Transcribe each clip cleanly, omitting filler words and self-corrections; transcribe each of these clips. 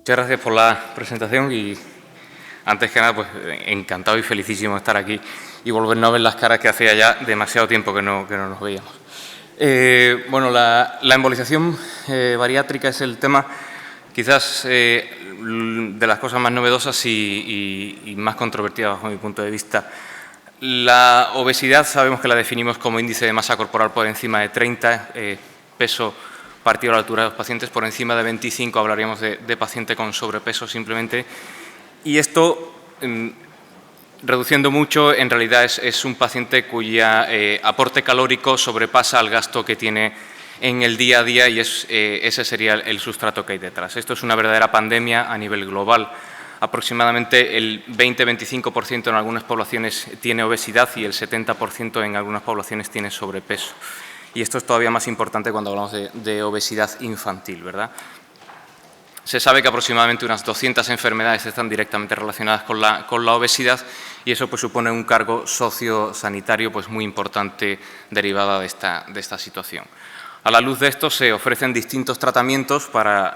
Muchas gracias por la presentación y, antes que nada, pues encantado y felicísimo de estar aquí y volvernos a ver las caras que hacía ya demasiado tiempo que no nos veíamos. Bueno, la embolización bariátrica es el tema quizás de las cosas más novedosas y más controvertidas bajo mi punto de vista. La obesidad sabemos que la definimos como índice de masa corporal por encima de 30, peso partido a la altura de los pacientes, por encima de 25 hablaríamos de paciente con sobrepeso simplemente. Y esto, reduciendo mucho, en realidad es un paciente cuya aporte calórico sobrepasa el gasto que tiene en el día a día y ese sería el sustrato que hay detrás. Esto es una verdadera pandemia a nivel global. Aproximadamente el 20-25% en algunas poblaciones tiene obesidad y el 70% en algunas poblaciones tiene sobrepeso. Y esto es todavía más importante cuando hablamos de obesidad infantil, ¿verdad? Se sabe que aproximadamente unas 200 enfermedades están directamente relacionadas con la obesidad y eso pues supone un cargo sociosanitario pues muy importante derivado de esta situación. A la luz de esto se ofrecen distintos tratamientos para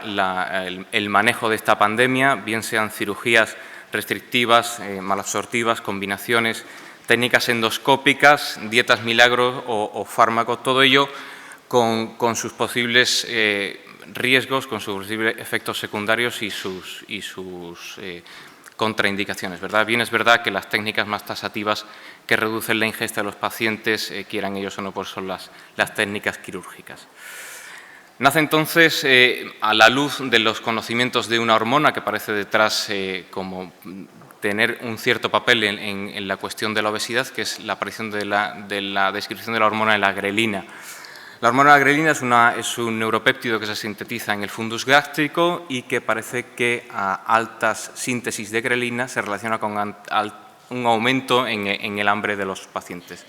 el manejo de esta pandemia, bien sean cirugías restrictivas, malabsortivas, combinaciones, técnicas endoscópicas, dietas milagros o fármacos, todo ello con sus posibles riesgos, con sus posibles efectos secundarios y sus contraindicaciones, ¿verdad? Bien es verdad que las técnicas más taxativas que reducen la ingesta de los pacientes, quieran ellos o no, pues son las técnicas quirúrgicas. Nace entonces, a la luz de los conocimientos de una hormona que aparece detrás como tener un cierto papel en la cuestión de la obesidad, que es la aparición de la descripción de la hormona de la grelina. La hormona de la grelina es un neuropéptido que se sintetiza en el fundus gástrico y que parece que a altas síntesis de grelina se relaciona con un aumento en el hambre de los pacientes.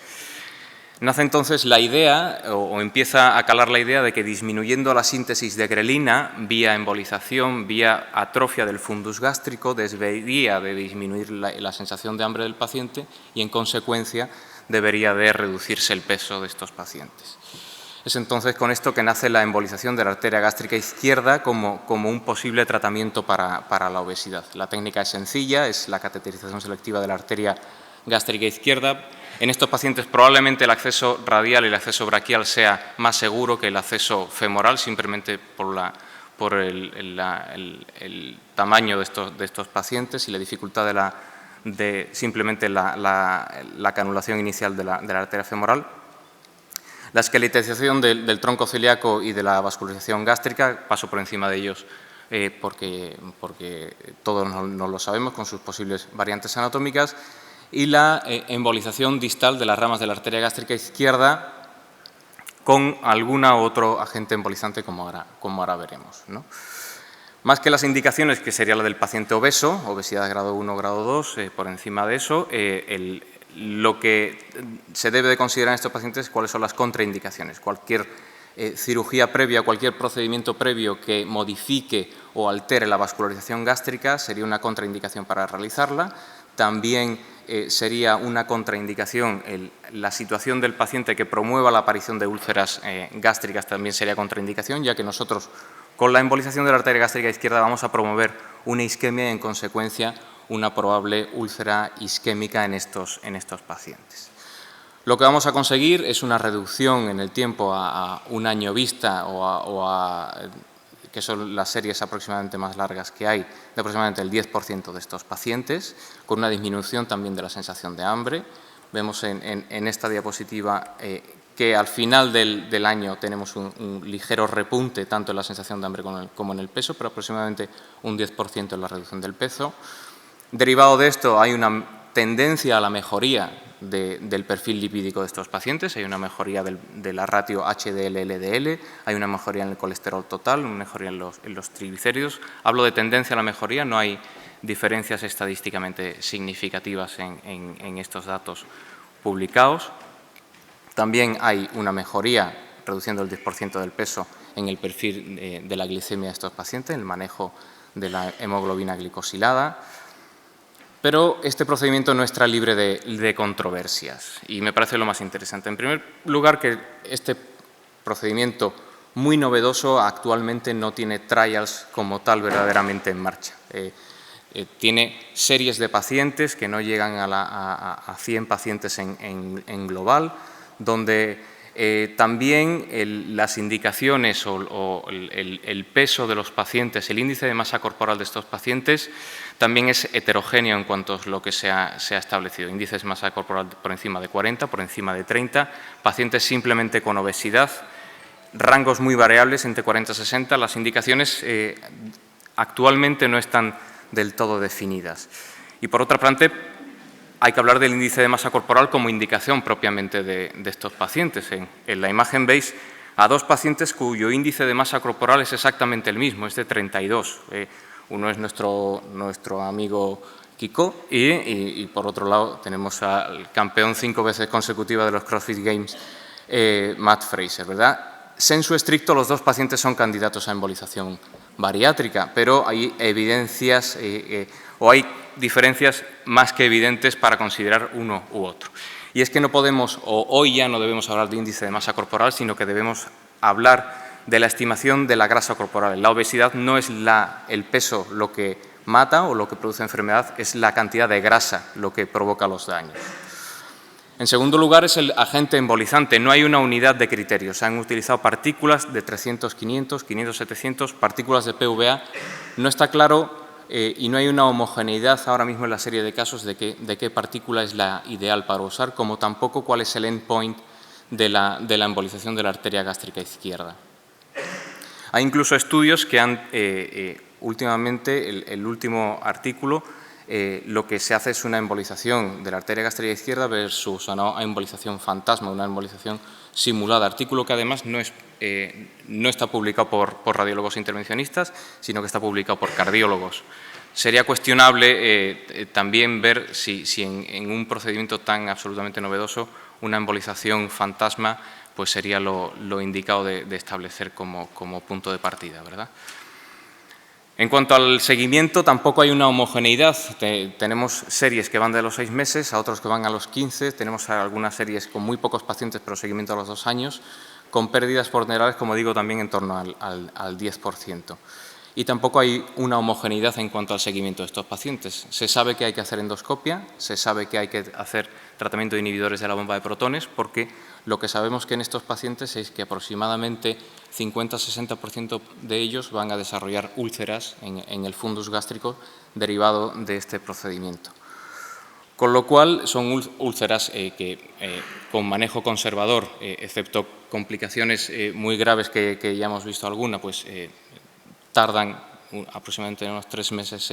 Nace entonces la idea, o empieza a calar la idea de que disminuyendo la síntesis de grelina, vía embolización, vía atrofia del fundus gástrico, debería de disminuir la sensación de hambre del paciente y, en consecuencia, debería de reducirse el peso de estos pacientes. Es entonces con esto que nace la embolización de la arteria gástrica izquierda como un posible tratamiento para la obesidad. La técnica es sencilla, es la cateterización selectiva de la arteria gástrica izquierda. En estos pacientes probablemente el acceso radial y el acceso braquial sea más seguro que el acceso femoral, simplemente por el tamaño de estos pacientes y la dificultad de simplemente la canulación inicial de la arteria femoral. La esqueletización del tronco celíaco y de la vascularización gástrica, paso por encima de ellos porque todos no lo sabemos con sus posibles variantes anatómicas, y la embolización distal de las ramas de la arteria gástrica izquierda con alguna otro agente embolizante como ahora veremos, ¿no? Más que las indicaciones, que sería la del paciente obeso, obesidad grado 1 o grado 2, por encima de eso, lo que se debe de considerar en estos pacientes es cuáles son las contraindicaciones. Cualquier cirugía previa, cualquier procedimiento previo que modifique o altere la vascularización gástrica sería una contraindicación para realizarla. También sería una contraindicación la situación del paciente que promueva la aparición de úlceras gástricas, también sería contraindicación, ya que nosotros con la embolización de la arteria gástrica izquierda vamos a promover una isquemia y, en consecuencia, una probable úlcera isquémica en estos pacientes. Lo que vamos a conseguir es una reducción en el tiempo a un año vista que son las series aproximadamente más largas que hay, de aproximadamente el 10% de estos pacientes, con una disminución también de la sensación de hambre. Vemos en esta diapositiva que al final del año tenemos un ligero repunte tanto en la sensación de hambre como en el peso, pero aproximadamente un 10% en la reducción del peso. Derivado de esto hay una tendencia a la mejoría del perfil lipídico de estos pacientes, hay una mejoría de la ratio HDL-LDL, hay una mejoría en el colesterol total, una mejoría en los triglicéridos. Hablo de tendencia a la mejoría, no hay diferencias estadísticamente significativas en estos datos publicados. También hay una mejoría, reduciendo el 10% del peso, en el perfil de la glicemia de estos pacientes, en el manejo de la hemoglobina glicosilada. Pero este procedimiento no está libre de controversias y me parece lo más interesante. En primer lugar, que este procedimiento muy novedoso, actualmente no tiene trials como tal verdaderamente en marcha. Tiene series de pacientes que no llegan a 100 pacientes en global, donde también las indicaciones o el peso de los pacientes, el índice de masa corporal de estos pacientes también es heterogéneo en cuanto a lo que se ha establecido. Índices de masa corporal por encima de 40, por encima de 30, pacientes simplemente con obesidad, rangos muy variables entre 40 y 60. Las indicaciones actualmente no están del todo definidas. Y por otra parte, hay que hablar del índice de masa corporal como indicación propiamente de estos pacientes. En la imagen veis a dos pacientes cuyo índice de masa corporal es exactamente el mismo, es de 32. Uno es nuestro amigo Kiko y por otro lado tenemos al campeón 5 veces consecutiva de los CrossFit Games, Matt Fraser, ¿verdad? Sensu estricto, los dos pacientes son candidatos a embolización bariátrica, pero hay evidencias o hay diferencias más que evidentes para considerar uno u otro. Y es que no podemos, o hoy ya no debemos hablar de índice de masa corporal, sino que debemos hablar de la estimación de la grasa corporal. La obesidad no es el peso lo que mata o lo que produce enfermedad, es la cantidad de grasa lo que provoca los daños. En segundo lugar, es el agente embolizante. No hay una unidad de criterios. Se han utilizado partículas de 300, 500, 500, 700, partículas de PVA. No está claro y no hay una homogeneidad ahora mismo en la serie de casos de qué partícula es la ideal para usar, como tampoco cuál es el endpoint de la embolización de la arteria gástrica izquierda. Hay incluso estudios que han, últimamente, el último artículo, lo que se hace es una embolización de la arteria gástrica izquierda versus una embolización fantasma, una embolización simulada. Artículo que además no está publicado por radiólogos intervencionistas, sino que está publicado por cardiólogos. Sería cuestionable también ver si en un procedimiento tan absolutamente novedoso una embolización fantasma pues sería lo indicado de establecer como punto de partida, ¿verdad? En cuanto al seguimiento, tampoco hay una homogeneidad. Tenemos series que van de los 6 meses a otros que van a los 15. Tenemos algunas series con muy pocos pacientes, pero seguimiento a los 2 años, con pérdidas ponderables, como digo, también en torno al 10%. Y tampoco hay una homogeneidad en cuanto al seguimiento de estos pacientes. Se sabe que hay que hacer endoscopia, se sabe que hay que hacer tratamiento de inhibidores de la bomba de protones, porque lo que sabemos que en estos pacientes es que aproximadamente 50-60% de ellos van a desarrollar úlceras en el fundus gástrico derivado de este procedimiento. Con lo cual son úlceras que con manejo conservador, excepto complicaciones muy graves que ya hemos visto alguna, pues tardan aproximadamente unos 3 meses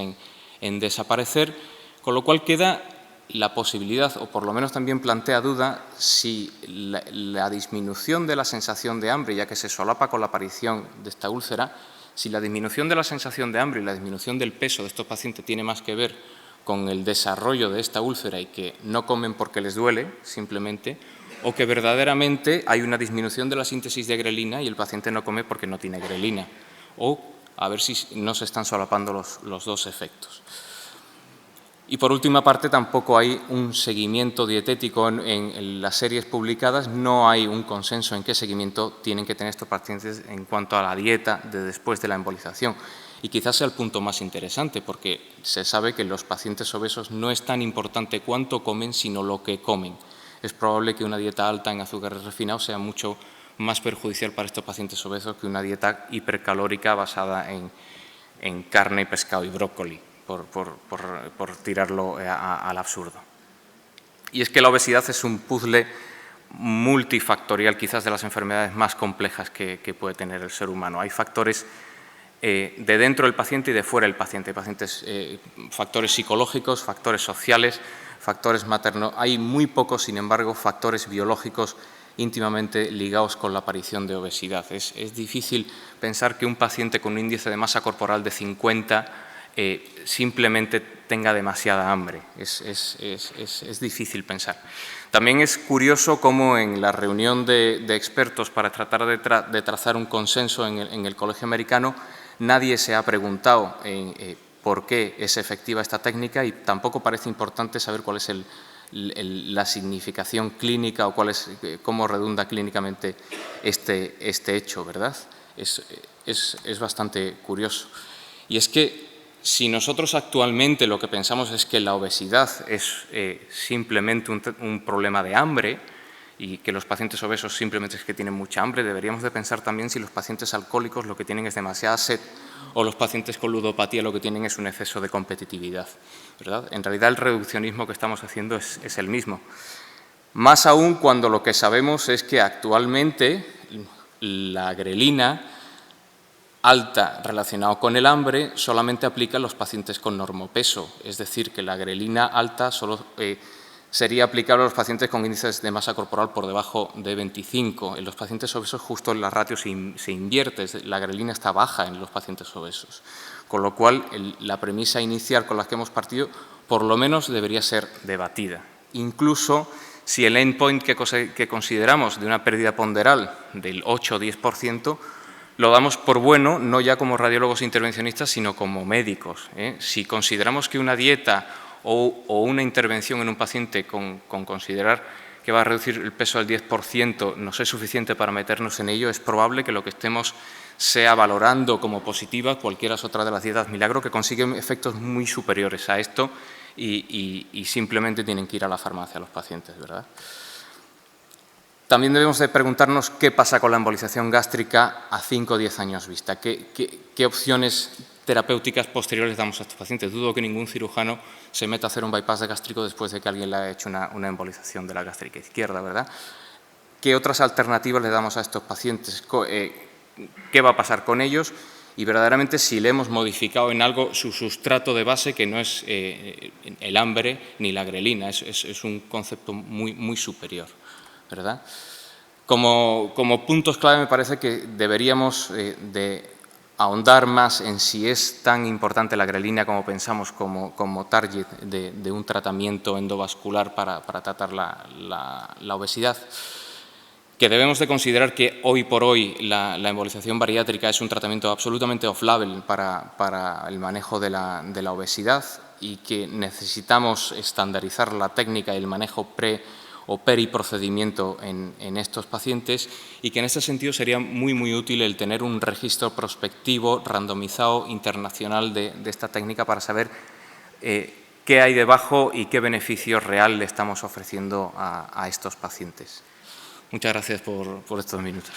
en desaparecer, con lo cual queda la posibilidad, o por lo menos también plantea duda, si la disminución de la sensación de hambre, ya que se solapa con la aparición de esta úlcera, si la disminución de la sensación de hambre y la disminución del peso de estos pacientes tiene más que ver con el desarrollo de esta úlcera y que no comen porque les duele, simplemente, o que verdaderamente hay una disminución de la síntesis de grelina y el paciente no come porque no tiene grelina, o a ver si no se están solapando los dos efectos. Y por última parte, tampoco hay un seguimiento dietético en las series publicadas, no hay un consenso en qué seguimiento tienen que tener estos pacientes en cuanto a la dieta de después de la embolización. Y quizás sea el punto más interesante, porque se sabe que en los pacientes obesos no es tan importante cuánto comen, sino lo que comen. Es probable que una dieta alta en azúcares refinados sea mucho más perjudicial para estos pacientes obesos que una dieta hipercalórica basada en carne, pescado y brócoli. Por tirarlo al absurdo. Y es que la obesidad es un puzzle multifactorial, quizás de las enfermedades más complejas que puede tener el ser humano. Hay factores de dentro del paciente y de fuera del paciente. Factores psicológicos, factores sociales, factores maternos. Hay muy pocos, sin embargo, factores biológicos íntimamente ligados con la aparición de obesidad. Es difícil pensar que un paciente con un índice de masa corporal de 50 simplemente tenga demasiada hambre. Es difícil pensar. También es curioso cómo en la reunión de expertos para tratar de trazar un consenso en el Colegio Americano, nadie se ha preguntado por qué es efectiva esta técnica y tampoco parece importante saber cuál es la significación clínica o cómo redunda clínicamente este hecho, ¿verdad? Es bastante curioso. Y es que si nosotros actualmente lo que pensamos es que la obesidad es simplemente un problema de hambre y que los pacientes obesos simplemente es que tienen mucha hambre, deberíamos de pensar también si los pacientes alcohólicos lo que tienen es demasiada sed o los pacientes con ludopatía lo que tienen es un exceso de competitividad, ¿verdad? En realidad el reduccionismo que estamos haciendo es el mismo. Más aún cuando lo que sabemos es que actualmente la grelina alta relacionado con el hambre solamente aplica a los pacientes con normopeso, es decir, que la grelina alta solo sería aplicable a los pacientes con índices de masa corporal por debajo de 25. En los pacientes obesos justo la ratio se invierte, la grelina está baja en los pacientes obesos, con lo cual la premisa inicial con la que hemos partido por lo menos debería ser debatida. Incluso si el endpoint que consideramos de una pérdida ponderal del 8 o 10%, lo damos por bueno, no ya como radiólogos intervencionistas, sino como médicos. Si consideramos que una dieta o una intervención en un paciente con considerar que va a reducir el peso al 10% nos es suficiente para meternos en ello, es probable que lo que estemos sea valorando como positiva cualquiera otra de las dietas milagro que consiguen efectos muy superiores a esto y simplemente tienen que ir a la farmacia los pacientes, ¿verdad? También debemos de preguntarnos qué pasa con la embolización gástrica a 5 o 10 años vista. ¿Qué opciones terapéuticas posteriores damos a estos pacientes? Dudo que ningún cirujano se meta a hacer un bypass de gástrico después de que alguien le haya hecho una embolización de la gástrica izquierda, ¿verdad? ¿Qué otras alternativas le damos a estos pacientes? ¿Qué va a pasar con ellos? Y verdaderamente si le hemos modificado en algo su sustrato de base, que no es el hambre ni la grelina, es un concepto muy superior, ¿verdad? Como puntos clave me parece que deberíamos de ahondar más en si es tan importante la grelina como pensamos como target de un tratamiento endovascular para tratar la obesidad, que debemos de considerar que hoy por hoy la embolización bariátrica es un tratamiento absolutamente off-label para el manejo de la obesidad y que necesitamos estandarizar la técnica y el manejo o periprocedimiento en estos pacientes y que en este sentido sería muy útil el tener un registro prospectivo randomizado internacional de esta técnica para saber qué hay debajo y qué beneficio real le estamos ofreciendo a estos pacientes. Muchas gracias por estos minutos.